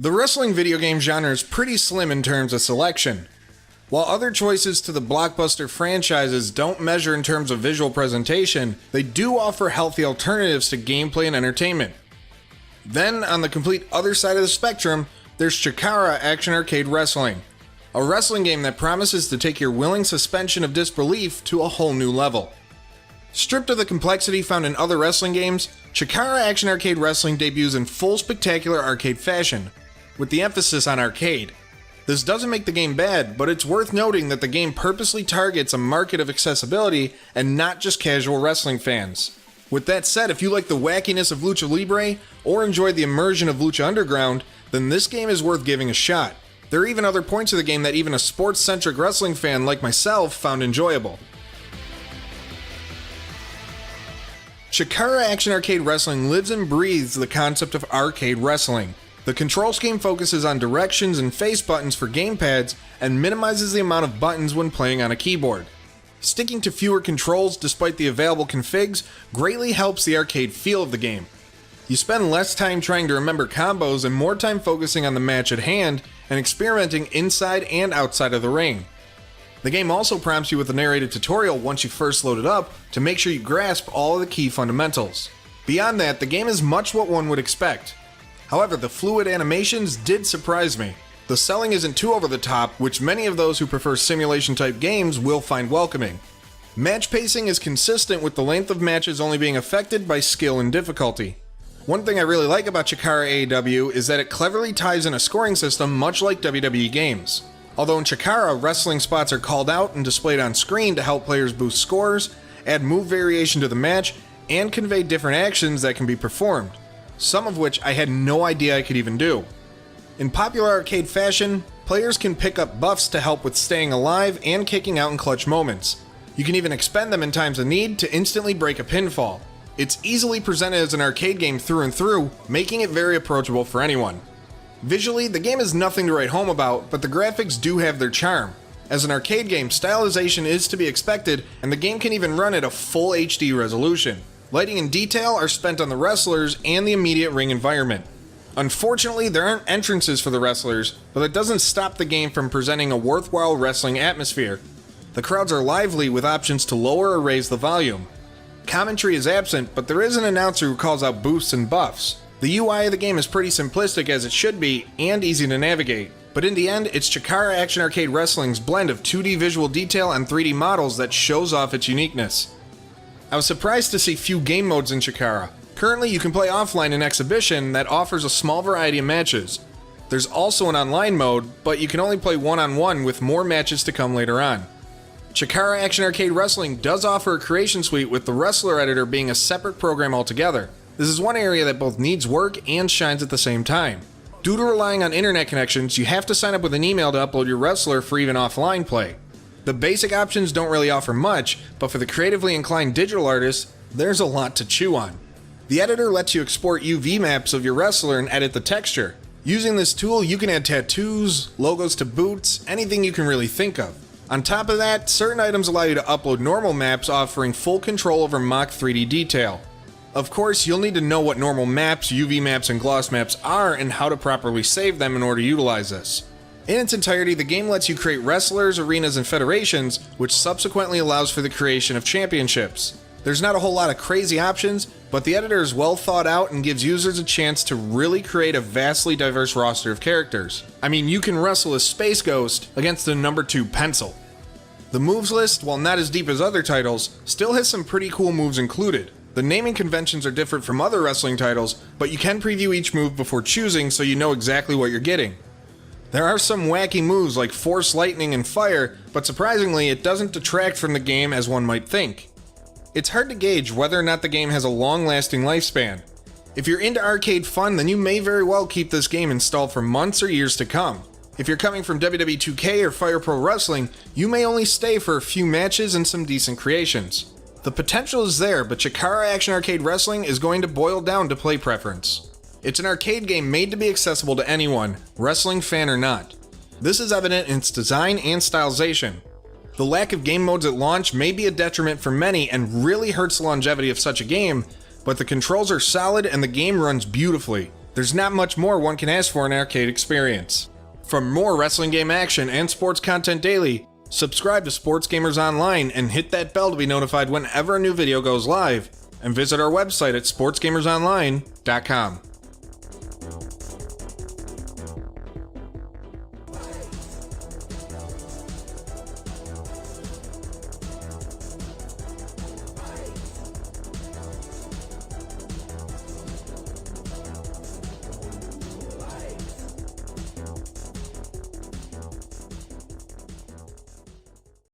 The wrestling video game genre is pretty slim in terms of selection. While other choices to the blockbuster franchises don't measure in terms of visual presentation, they do offer healthy alternatives to gameplay and entertainment. Then, on the complete other side of the spectrum, there's Chikara Action Arcade Wrestling, a wrestling game that promises to take your willing suspension of disbelief to a whole new level. Stripped of the complexity found in other wrestling games, Chikara Action Arcade Wrestling debuts in full spectacular arcade fashion, with the emphasis on arcade. This doesn't make the game bad, but it's worth noting that the game purposely targets a market of accessibility and not just casual wrestling fans. With that said, if you like the wackiness of Lucha Libre, or enjoy the immersion of Lucha Underground, then this game is worth giving a shot. There are even other points of the game that even a sports-centric wrestling fan like myself found enjoyable. Chikara Action Arcade Wrestling lives and breathes the concept of arcade wrestling. The control scheme focuses on directions and face buttons for gamepads and minimizes the amount of buttons when playing on a keyboard. Sticking to fewer controls despite the available configs greatly helps the arcade feel of the game. You spend less time trying to remember combos and more time focusing on the match at hand and experimenting inside and outside of the ring. The game also prompts you with a narrated tutorial once you first load it up to make sure you grasp all of the key fundamentals. Beyond that, the game is much what one would expect. However, the fluid animations did surprise me. The selling isn't too over the top, which many of those who prefer simulation-type games will find welcoming. Match pacing is consistent with the length of matches only being affected by skill and difficulty. One thing I really like about Chikara AEW is that it cleverly ties in a scoring system much like WWE games. Although in Chikara, wrestling spots are called out and displayed on screen to help players boost scores, add move variation to the match, and convey different actions that can be performed, some of which I had no idea I could even do. In popular arcade fashion, players can pick up buffs to help with staying alive and kicking out in clutch moments. You can even expend them in times of need to instantly break a pinfall. It's easily presented as an arcade game through and through, making it very approachable for anyone. Visually, the game is nothing to write home about, but the graphics do have their charm. As an arcade game, stylization is to be expected, and the game can even run at a full HD resolution. Lighting and detail are spent on the wrestlers and the immediate ring environment. Unfortunately, there aren't entrances for the wrestlers, but that doesn't stop the game from presenting a worthwhile wrestling atmosphere. The crowds are lively with options to lower or raise the volume. Commentary is absent, but there is an announcer who calls out boosts and buffs. The UI of the game is pretty simplistic as it should be, and easy to navigate. But in the end, it's Chikara Action Arcade Wrestling's blend of 2D visual detail and 3D models that shows off its uniqueness. I was surprised to see few game modes in Chikara. Currently, you can play offline in Exhibition that offers a small variety of matches. There's also an online mode, but you can only play one-on-one with more matches to come later on. Chikara Action Arcade Wrestling does offer a creation suite with the wrestler editor being a separate program altogether. This is one area that both needs work and shines at the same time. Due to relying on internet connections, you have to sign up with an email to upload your wrestler for even offline play. The basic options don't really offer much, but for the creatively inclined digital artists, there's a lot to chew on. The editor lets you export UV maps of your wrestler and edit the texture. Using this tool, you can add tattoos, logos to boots, anything you can really think of. On top of that, certain items allow you to upload normal maps offering full control over mock 3D detail. Of course, you'll need to know what normal maps, UV maps, and gloss maps are and how to properly save them in order to utilize this. In its entirety, the game lets you create wrestlers, arenas, and federations, which subsequently allows for the creation of championships. There's not a whole lot of crazy options, but the editor is well thought out and gives users a chance to really create a vastly diverse roster of characters. I mean, you can wrestle a Space Ghost against the number 2 pencil. The moves list, while not as deep as other titles, still has some pretty cool moves included. The naming conventions are different from other wrestling titles, but you can preview each move before choosing so you know exactly what you're getting. There are some wacky moves like Force Lightning and Fire, but surprisingly it doesn't detract from the game as one might think. It's hard to gauge whether or not the game has a long-lasting lifespan. If you're into arcade fun, then you may very well keep this game installed for months or years to come. If you're coming from WWE 2K or Fire Pro Wrestling, you may only stay for a few matches and some decent creations. The potential is there, but Chikara Action Arcade Wrestling is going to boil down to play preference. It's an arcade game made to be accessible to anyone, wrestling fan or not. This is evident in its design and stylization. The lack of game modes at launch may be a detriment for many and really hurts the longevity of such a game, but the controls are solid and the game runs beautifully. There's not much more one can ask for in an arcade experience. For more wrestling game action and sports content daily, subscribe to Sports Gamers Online and hit that bell to be notified whenever a new video goes live, and visit our website at sportsgamersonline.com.